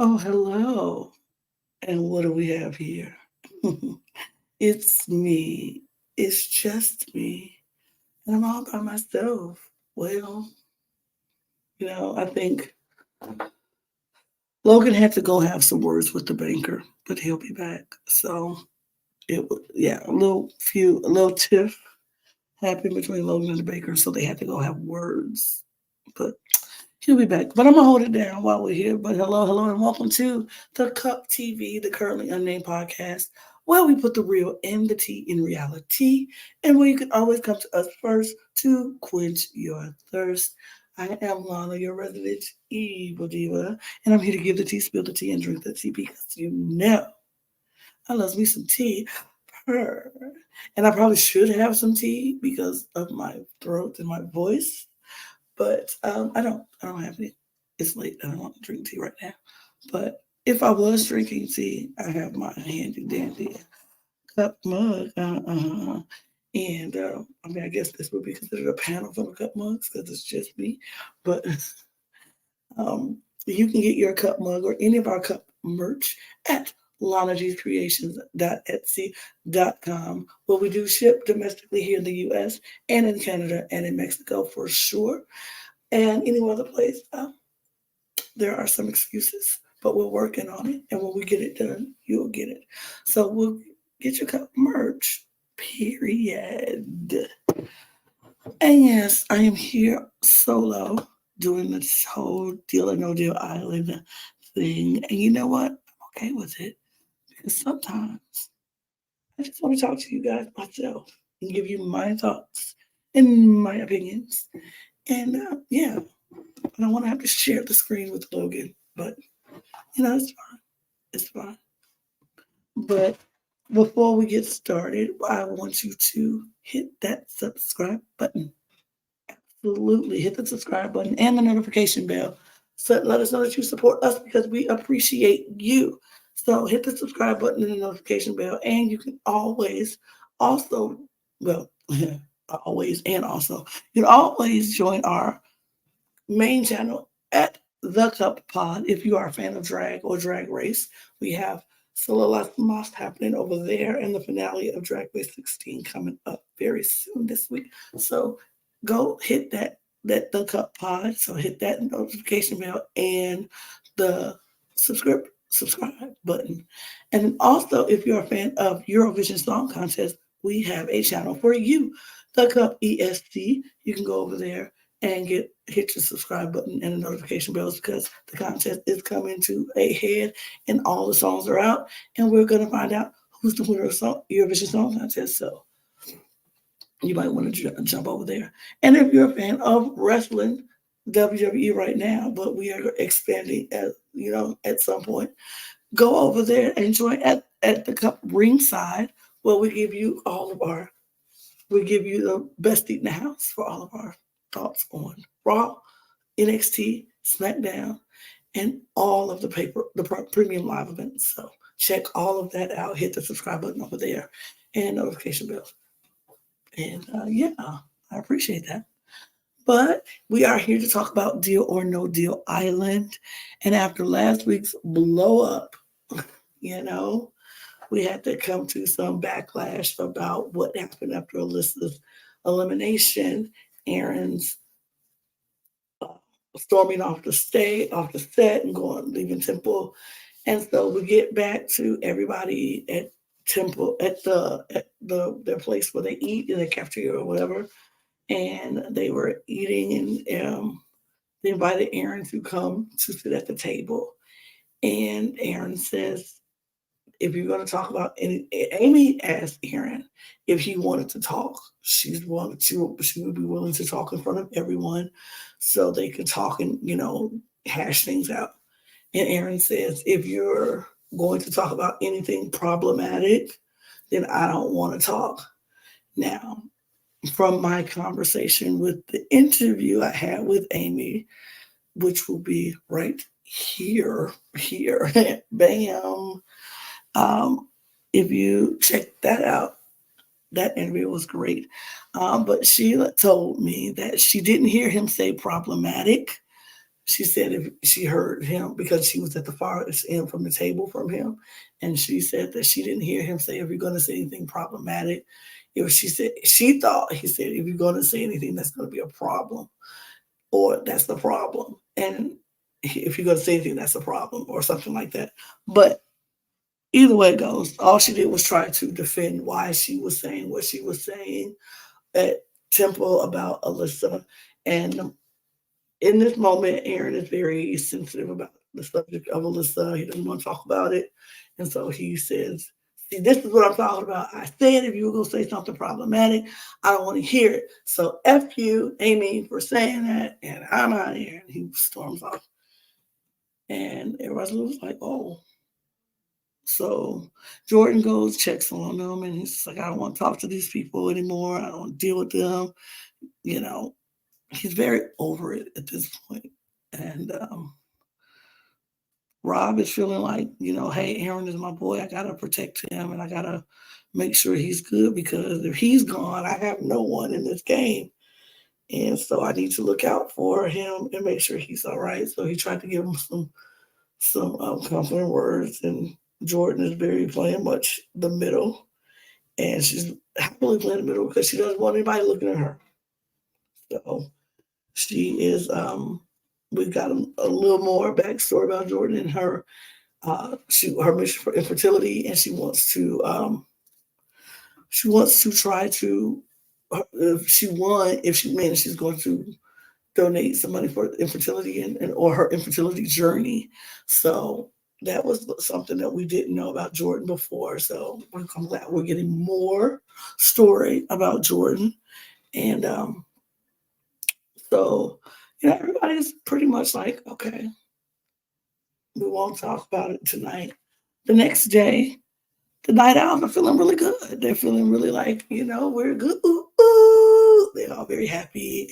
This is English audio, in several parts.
Oh, hello. And what do we have here? It's me. It's just me. And I'm all by myself. Well, I think Logan had to go have some words with the banker, but he'll be back. So yeah, a little tiff happened between Logan and the banker, so they had to go have words. But he'll be back. But I'm gonna hold it down while we're here. But hello, and welcome to the Cup TV, the Currently Unnamed Podcast, where we put the real and the tea in reality, and where you can always come to us first to quench your thirst. I am Lana, your resident evil diva, and I'm here to give the tea, spill the tea, and drink the tea because I love me some tea. Purr. And I probably should have some tea because of my throat and my voice, but I don't. I don't have any. It's late. I don't want to drink tea right now. But if I was drinking tea, I have my handy dandy cup mug. And I mean, I guess this would be considered a panel full of cup mugs because it's just me. But um, you can get your cup mug or any of our cup merch at lanagcreations.etsy.com, where we do ship domestically here in the US and in Canada and in Mexico for sure. And any other place, there are some excuses, but we're working on it. And when we get it done, you'll get it. So we'll get your cup merch, period. And yes, I am here solo doing this whole Deal or No Deal Island thing. And you know what? I'm okay with it because sometimes I just want to talk to you guys myself and give you my thoughts and my opinions. And yeah, I don't want to have to share the screen with Logan, but it's fine. It's fine. But before we get started, I want you to hit that subscribe button. Absolutely. Hit the subscribe button and the notification bell. So let us know that you support us because we appreciate you. So hit the subscribe button and the notification bell. And you can always also, well, always and also, you can always join our main channel at The Cup Pod. If you are a fan of drag or drag race, we have Solo Lost happening over there and the finale of Drag Race 16 coming up very soon this week. So go hit that The Cup Pod. So hit that notification bell and the subscribe button. And also, if you're a fan of Eurovision Song Contest, we have a channel for you, The Cup EST. You can go over there and hit your subscribe button and the notification bells because the contest is coming to a head and all the songs are out and we're going to find out who's the winner of Eurovision Song Contest. So you might want to jump over there. And if you're a fan of wrestling, WWE right now, but we are expanding at some point, go over there and join at the Cup ringside where we give you the best seat in the house for all of our thoughts on Raw, NXT, SmackDown, and all of the premium live events. So check all of that out. Hit the subscribe button over there and notification bell. And yeah, I appreciate that. But we are here to talk about Deal or No Deal Island. And after last week's blow up, we had to come to some backlash about what happened after Alyssa's elimination. Aaron's storming off the set and leaving Temple. And so we get back to everybody at Temple at their place where they eat in the cafeteria or whatever. And they were eating and they invited Aaron to come to sit at the table. And Aaron says, if you're going to talk about Amy asked Aaron if he wanted to talk. She would be willing to talk in front of everyone so they could talk and, hash things out. And Aaron says, if you're going to talk about anything problematic, then I don't want to talk. Now, from my conversation with the interview I had with Amy, which will be right here, bam. Um, if you check that out, that interview was great. But Sheila told me that she didn't hear him say problematic. She said if she heard him because she was at the farthest end from the table from him, and she said that she didn't hear him say if you're going to say anything problematic. If she said she thought he said if you're going to say anything that's going to be a problem or that's the problem, and if you're going to say anything that's a problem or something like that. But either way it goes, all she did was try to defend why she was saying what she was saying at Temple about Alyssa. And in this moment, Aaron is very sensitive about the subject of Alyssa. He doesn't want to talk about it. And so he says, see, this is what I'm talking about. I said if you were going to say something problematic, I don't want to hear it. So F you, Amy, for saying that, and I'm out of here. And he storms off. And everybody was like, oh. So Jordan goes, checks on them, and he's like, I don't want to talk to these people anymore. I don't want to deal with them. You know, he's very over it at this point. And Rob is feeling like, hey, Aaron is my boy. I got to protect him and I got to make sure he's good because if he's gone, I have no one in this game. And so I need to look out for him and make sure he's all right. So he tried to give him some comforting words. And Jordan is very playing much the middle. And she's happily playing the middle because she doesn't want anybody looking at her. So she is, we've got a little more backstory about Jordan and her her mission for infertility, and she wants to try to if she wins, she's going to donate some money for infertility and or her infertility journey. So that was something that we didn't know about Jordan before. So I'm glad we're getting more story about Jordan. And so everybody's pretty much like, okay, we won't talk about it tonight. The next day, the night owls are feeling really good. They're feeling really like, we're good. Ooh, ooh. They're all very happy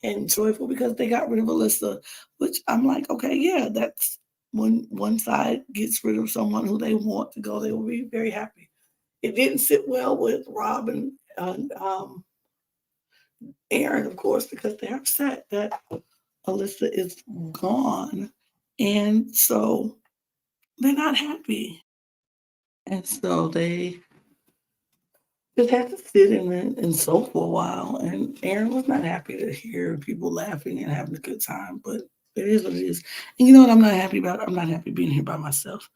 and joyful because they got rid of Alyssa, which I'm like, okay, yeah, that's when one side gets rid of someone who they want to go, they will be very happy. It didn't sit well with Rob and Aaron, of course, because they're upset that Alyssa is gone. And so they're not happy. And so they just had to sit and sulk for a while. And Aaron was not happy to hear people laughing and having a good time, but it is what it is. And you know what I'm not happy about? I'm not happy being here by myself.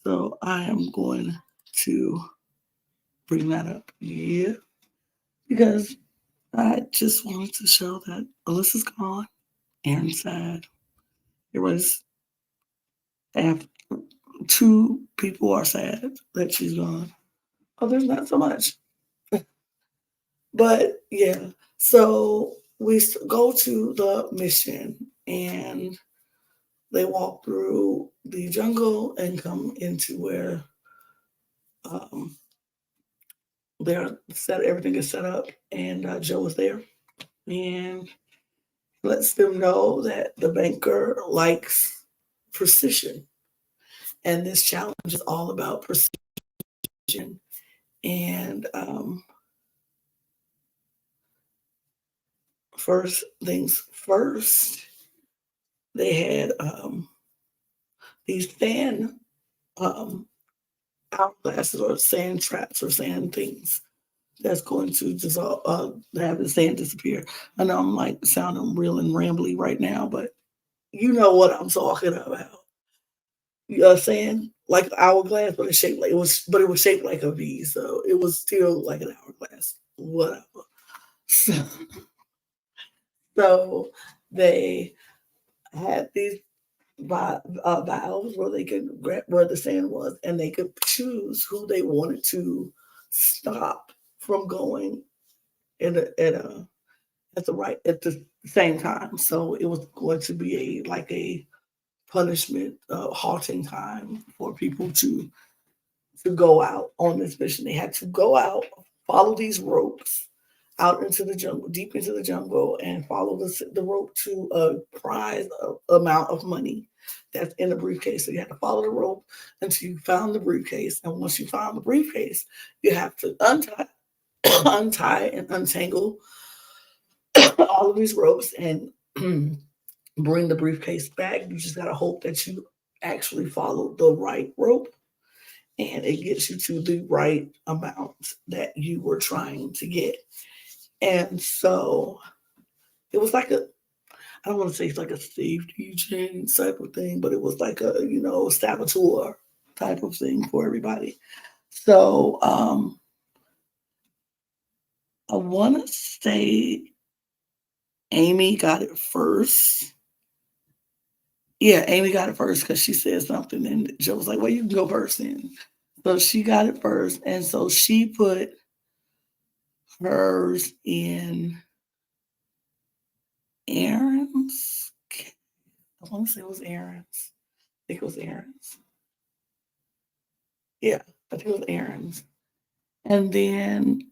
So I am going to bring that up. Yeah. Because I just wanted to show that Alyssa's gone. Aaron's sad. There was half two people are sad that she's gone. Others not so much. But yeah, so we go to the mission and they walk through the jungle and come into where um, everything is set up, and Joe is there and lets them know that the banker likes precision, and this challenge is all about precision. And first things first, they had these sand um, hourglasses or sand traps or sand things that's going to dissolve, have the sand disappear. I know I'm like sounding real and rambly right now, but you know what I'm talking about. Sand like an hourglass, but it was shaped like a V, so it was still like an hourglass. Whatever. So, so they had these valves where they could grab where the sand was, and they could choose who they wanted to stop from going at the same time. So it was going to be a punishment, halting time for people to go out on this mission. They had to go out, follow these ropes. out into the jungle, deep into the jungle, and follow the rope to a prize amount of money that's in the briefcase. So you have to follow the rope until you found the briefcase. And once you found the briefcase, you have to untie and untangle all of these ropes and bring the briefcase back. You just gotta hope that you actually follow the right rope and it gets you to the right amount that you were trying to get. And so it was like I don't want to say it's like a safety chain type of thing, but it was like a, saboteur type of thing for everybody. So I want to say Amy got it first. Yeah, Amy got it first because she said something, and Joe was like, "Well, you can go first then." So she got it first, and so she put hers in Aaron's. I want to say it was Aaron's. I think it was Aaron's. Yeah, I think it was Aaron's. And then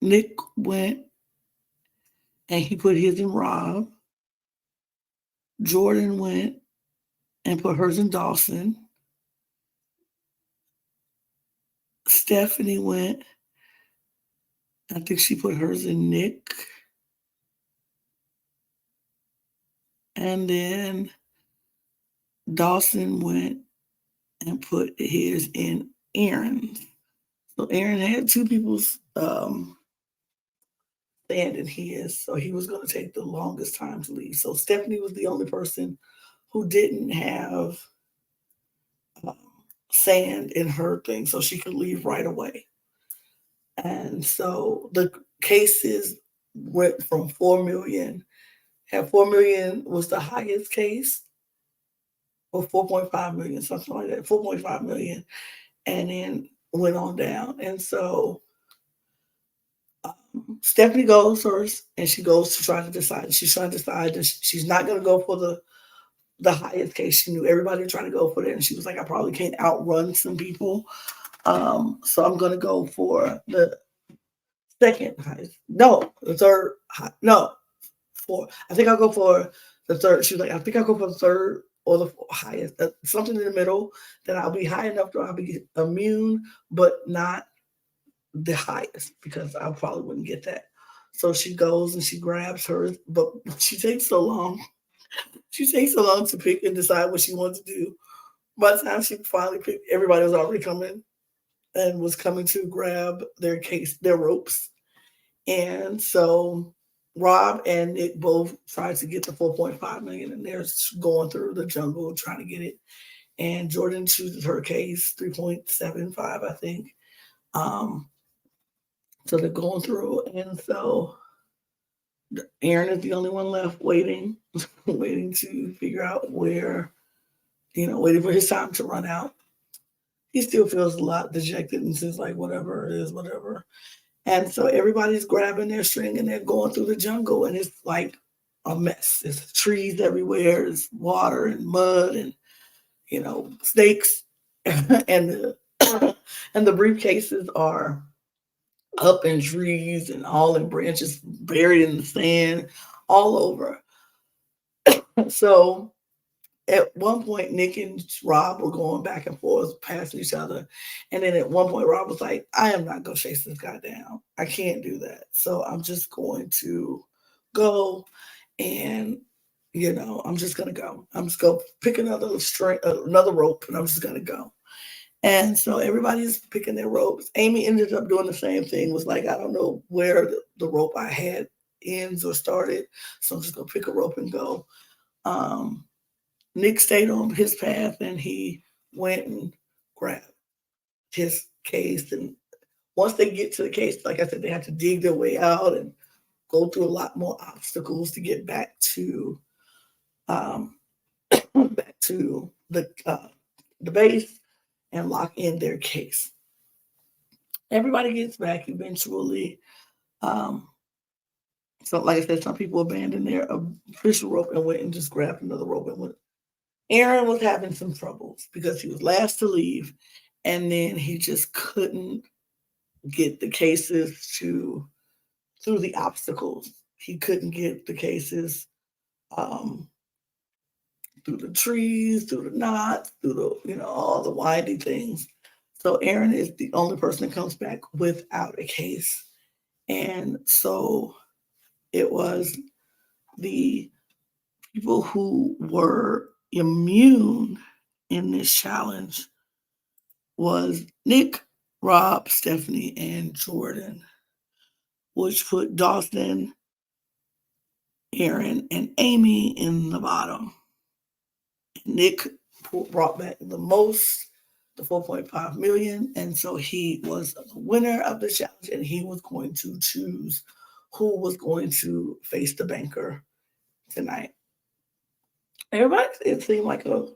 Nick went and he put his in Rob. Jordan went and put hers in Dawson. Stephanie went, I think she put hers in Nick. And then Dawson went and put his in Aaron. So Aaron had two people's stand in his, so he was going to take the longest time to leave. So Stephanie was the only person who didn't have um, sand in her thing, so she could leave right away. And so the cases went from 4 million. And 4 million was the highest case, or 4.5 million, something like that, 4.5 million, and then went on down. And so Stephanie goes first, and she goes to try to decide. She's trying to decide that she's not going to go for the highest case. She knew everybody trying to go for that, and she was like, I probably can't outrun some people. So I'm going to go for the second highest. No, the third. No, four. I think I'll go for the third. She was like, I think I'll go for the third or the highest, something in the middle. That I'll be high enough to I'll be immune, but not the highest because I probably wouldn't get that. So she goes and she grabs hers, but she takes so long. She takes so long to pick and decide what she wants to do. By the time she finally picked, everybody was already coming and was coming to grab their ropes. And so Rob and Nick both tried to get the 4.5 million, and they're going through the jungle trying to get it. And Jordan chooses her case 3.75, I think. So they're going through, and so Aaron is the only one left waiting, waiting to figure out where, waiting for his time to run out. He still feels a lot dejected and says, like, whatever it is, whatever. And so everybody's grabbing their string and they're going through the jungle, and it's like a mess. There's trees everywhere, there's water and mud and, snakes. and the and the briefcases are up in trees and all in branches, buried in the sand, all over. So at one point, Nick and Rob were going back and forth, passing each other. And then at one point, Rob was like, I am not going to chase this guy down. I can't do that. So I'm just going to go and, I'm just going to go. I'm just going to pick another string, another rope, and I'm just going to go. And so everybody's picking their ropes. Amy ended up doing the same thing, was like, I don't know where the rope I had ends or started. So I'm just going to pick a rope and go. Nick stayed on his path and he went and grabbed his case. And once they get to the case, like I said, they have to dig their way out and go through a lot more obstacles to get back to the base and lock in their case. Everybody gets back eventually. So, like I said, some people abandoned their official rope and went and just grabbed another rope and went. Aaron was having some troubles because he was last to leave, and then he just couldn't get the cases through the obstacles. He couldn't get the cases um, through the trees, through the knots, through all the windy things. So Aaron is the only person that comes back without a case. And so it was the people who were immune in this challenge was Nick, Rob, Stephanie, and Jordan, which put Dawson, Aaron, and Amy in the bottom. Nick brought back the most, the 4.5 million, and so he was the winner of the challenge, and he was going to choose who was going to face the banker tonight. Everybody, it seemed like a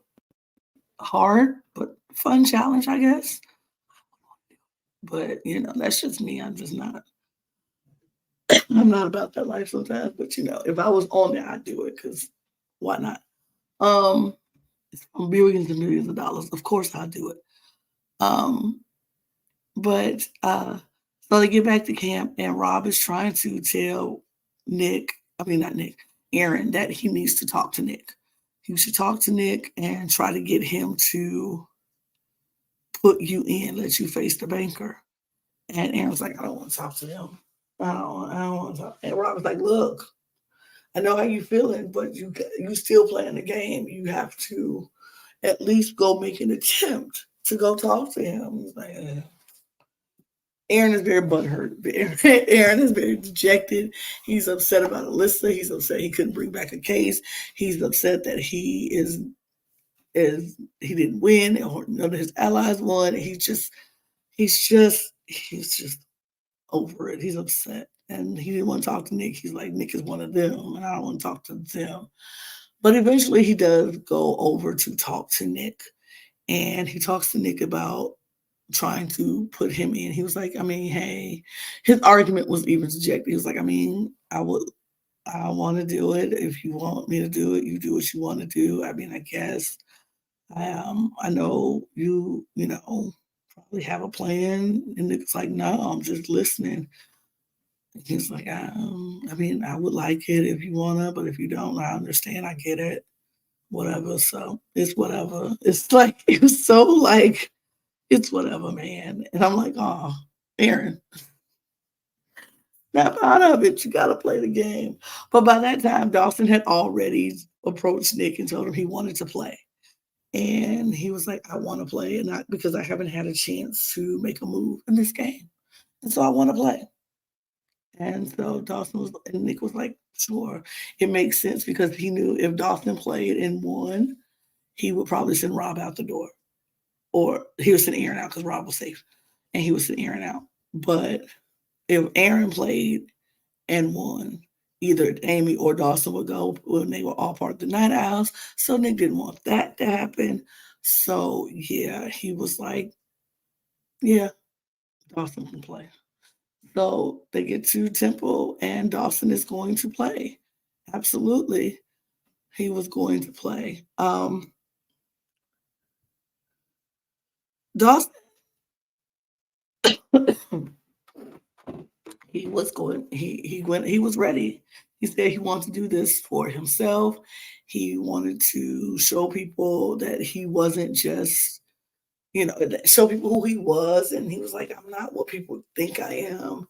hard but fun challenge, I guess. But that's just me. I'm not about that life sometimes. But if I was on there, I'd do it because why not? It's billions and millions of dollars. Of course, I'll do it. But so they get back to camp, and Rob is trying to tell not Nick, Aaron, that he needs to talk to Nick. He should talk to Nick and try to get him to put you in, let you face the banker. And Aaron's like, I don't want to talk to them. I don't want to talk. And Rob's like, look, I know how you feeling, but you still playing the game. You have to at least go make an attempt to go talk to him. He's like, Aaron is very butthurt. Aaron is very dejected. He's upset about Alyssa. He's upset he couldn't bring back a case. He's upset that he didn't win, or none of his allies won. He's just over it. He's upset. And he didn't want to talk to Nick. He's like, Nick is one of them, and I don't want to talk to them. But eventually he does go over to talk to Nick. And he talks to Nick about trying to put him in. He was like, hey, his argument was even dejected. He was like, I want to do it. If you want me to do it, you do what you want to do. I guess I know you probably have a plan. And Nick's like, no, I'm just listening. And he's like, I would like it if you wanna, but if you don't, I understand. I get it. Whatever. So it's whatever. It's like it was so like it's whatever, man. And I'm like, oh, Aaron, snap out of it. You gotta play the game. But by that time, Dawson had already approached Nick and told him he wanted to play. And he was like, I want to play, and not because I haven't had a chance to make a move in this game. And so I want to play. And so Nick was like, sure. It makes sense because he knew if Dawson played and won, he would probably send Rob out the door. Or he would send Aaron out because Rob was safe. And he would send Aaron out. But if Aaron played and won, either Amy or Dawson would go when they were all part of the Night Owls. So Nick didn't want that to happen. So yeah, he was like, yeah, Dawson can play. So they get to Temple, and Dawson is going to play. Absolutely, he was going to play. Dawson, he was going. He went. He was ready. He said he wanted to do this for himself. He wanted to show people that he wasn't just, show people who he was, and he was like, "I'm not what people think I am."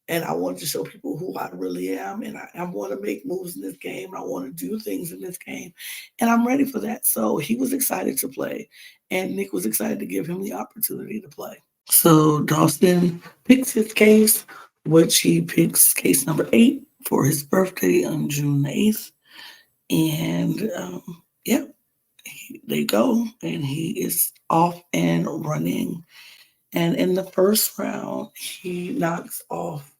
And I wanted to show people who I really am. And I want to make moves in this game. I want to do things in this game. And I'm ready for that. So he was excited to play. And Nick was excited to give him the opportunity to play. So Dawson picks his case, which he picks case number 8 for his birthday on June 8th. And yeah, they go. And he is off and running. And in the first round, he knocks off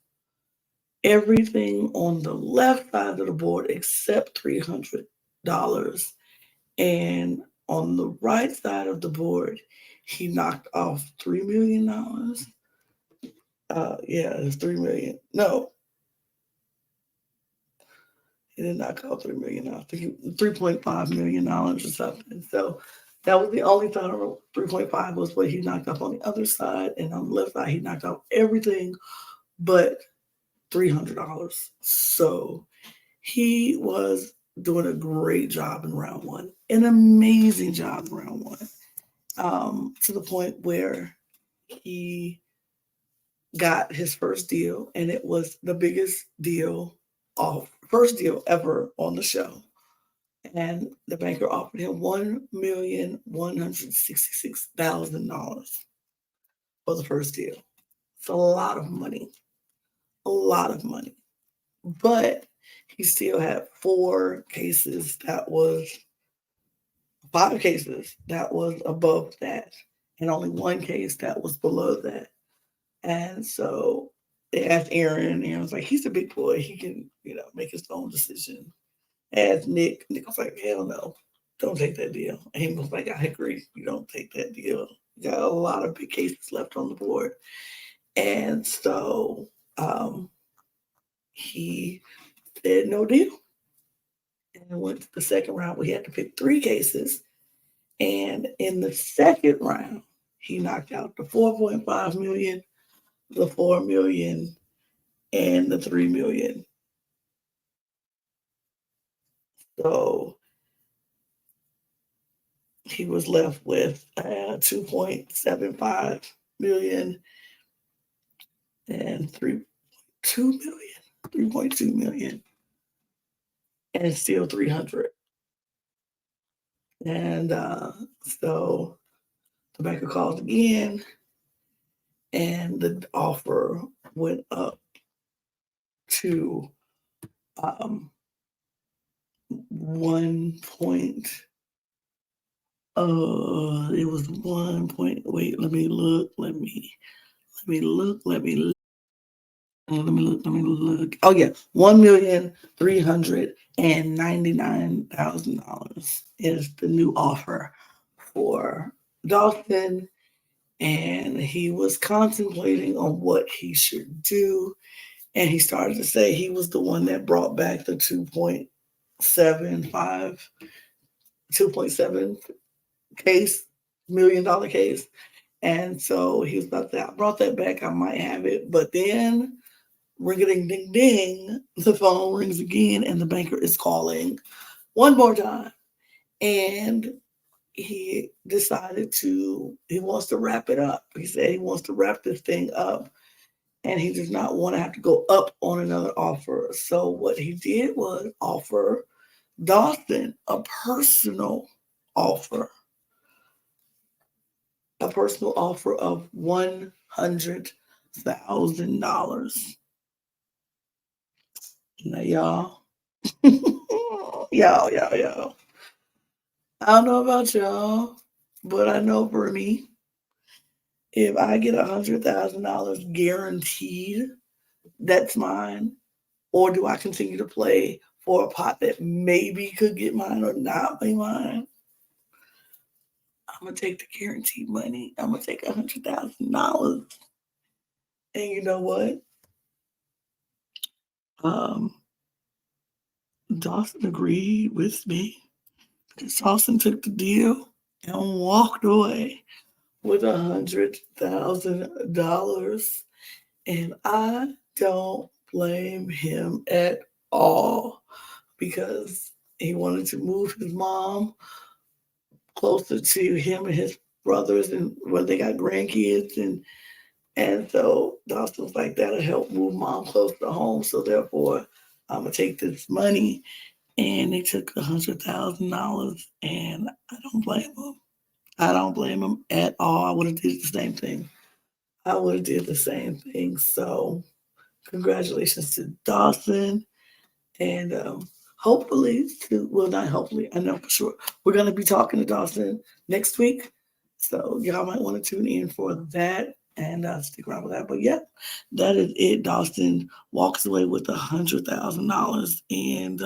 everything on the left side of the board except $300. And on the right side of the board, he knocked off $3 million. Yeah, it's $3 million. No, he didn't knock off $3 million. I think $3.5 million or something. So That was the only time 3.5 was what he knocked off on the other side, and on the left side he knocked off everything but $300. So he was doing a great job in round one, an amazing job in round one, to the point where he got his first deal, and it was the biggest deal first deal ever on the show. And the banker offered him $1,166,000 for the first deal. It's a lot of money, a lot of money. But he still had five cases that was above that, and only one case that was below that. And so they asked Aaron, and Aaron was like, he's a big boy. He can, make his own decision. Asked Nick. Nick was like, hell no, don't take that deal. And he was like, I agree. You don't take that deal. You got a lot of big cases left on the board. And so he said no deal. And went to the second round. We had to pick three cases. And in the second round, he knocked out the 4.5 million, the 4 million, and the 3 million. So he was left with 2.75 million and 3.2 million, and still 300. And so the banker called again, and the offer went up to 1 point. It was 1 point. Wait, let me look. Let me look. Oh yeah, $1,399,000 is the new offer for Dawson, and he was contemplating on what he should do, and he started to say he was the one that brought back the 2.7 million dollar case. And so he was about to say, I brought that back, I might have it. But then ring-a-ding-ding-ding, the phone rings again, and the banker is calling one more time. And he decided he wants to wrap it up. He said he wants to wrap this thing up, and he does not want to have to go up on another offer. So what he did was offer Dawson a personal offer of $100,000. Now, y'all, y'all. I don't know about y'all, but I know for me, if I get $100,000 guaranteed, that's mine. Or do I continue to play for a pot that maybe could get mine or not be mine? I'm gonna take the guaranteed money. I'm gonna take $100,000. And you know what? Dawson agreed with me. Dawson took the deal and walked away with $100,000. And I don't blame him at all, because he wanted to move his mom closer to him and his brothers, and where they got grandkids, and so Dawson was like, that'll help move mom closer to home. So therefore, I'm gonna take this money. And they took $100,000, and I don't blame him. I don't blame him at all. I would have did the same thing. So congratulations to Dawson. And hopefully, not hopefully, I know for sure, we're going to be talking to Dawson next week. So y'all might want to tune in for that and stick around with that. But yeah, that is it. Dawson walks away with $100,000. And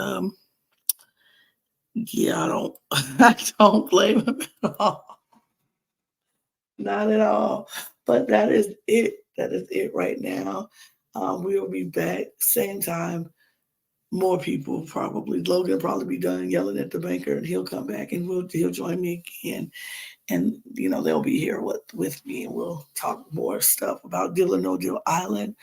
yeah, I don't blame him at all. Not at all. But that is it. That is it right now. We will be back same time more people probably. Logan will probably be done yelling at the banker, and he'll come back and he'll join me again. And they'll be here with me, and we'll talk more stuff about Deal or No Deal Island.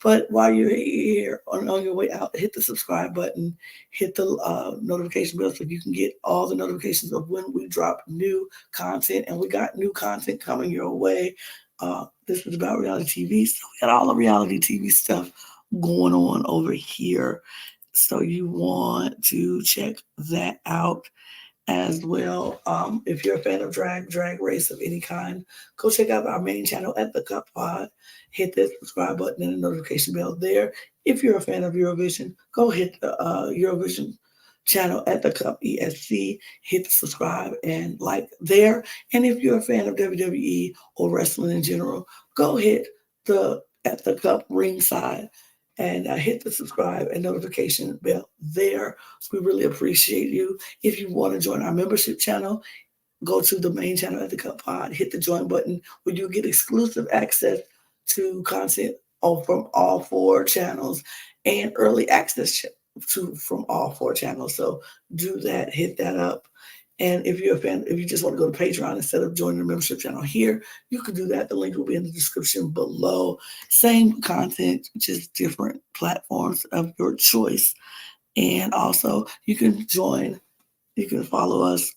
But while you're here on your way out, hit the subscribe button, hit the notification bell so you can get all the notifications of when we drop new content. And we got new content coming your way. This is about reality TV, so we got all the reality TV stuff going on over here. So you want to check that out as well. If you're a fan of drag race of any kind, go check out our main channel at the Cup Pod. Hit that subscribe button and the notification bell there. If you're a fan of Eurovision, go hit the Eurovision channel at the Cup ESC. Hit the subscribe and like there. And if you're a fan of WWE or wrestling in general, go hit the at the Cup ringside and hit the subscribe and notification bell there. We really appreciate you. If you want to join our membership channel, go to the main channel at the Cup Pod, hit the join button where you get exclusive access to content from all four channels and early access from all four channels. So do that, hit that up. And if you're a fan, if you just want to go to Patreon instead of joining the membership channel here, you can do that. The link will be in the description below. Same content, just different platforms of your choice. And also, you can follow us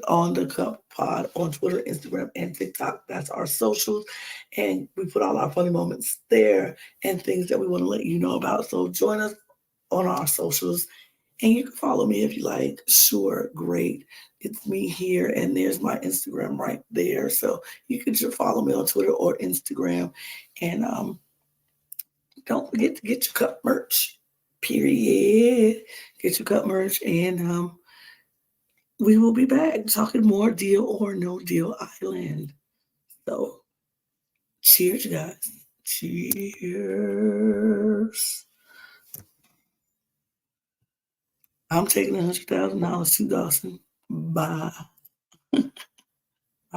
on the Cup Pod on Twitter, Instagram, and TikTok. That's our socials. And we put all our funny moments there and things that we want to let you know about. So join us on our socials. And you can follow me if you like. Sure, great. It's me here, and there's my Instagram right there. So you can just follow me on Twitter or Instagram. And don't forget to get your cup merch. Period. Get your cup merch, and we will be back talking more Deal or No Deal Island. So, cheers, guys. Cheers. I'm taking $100,000 to Dawson. Bye.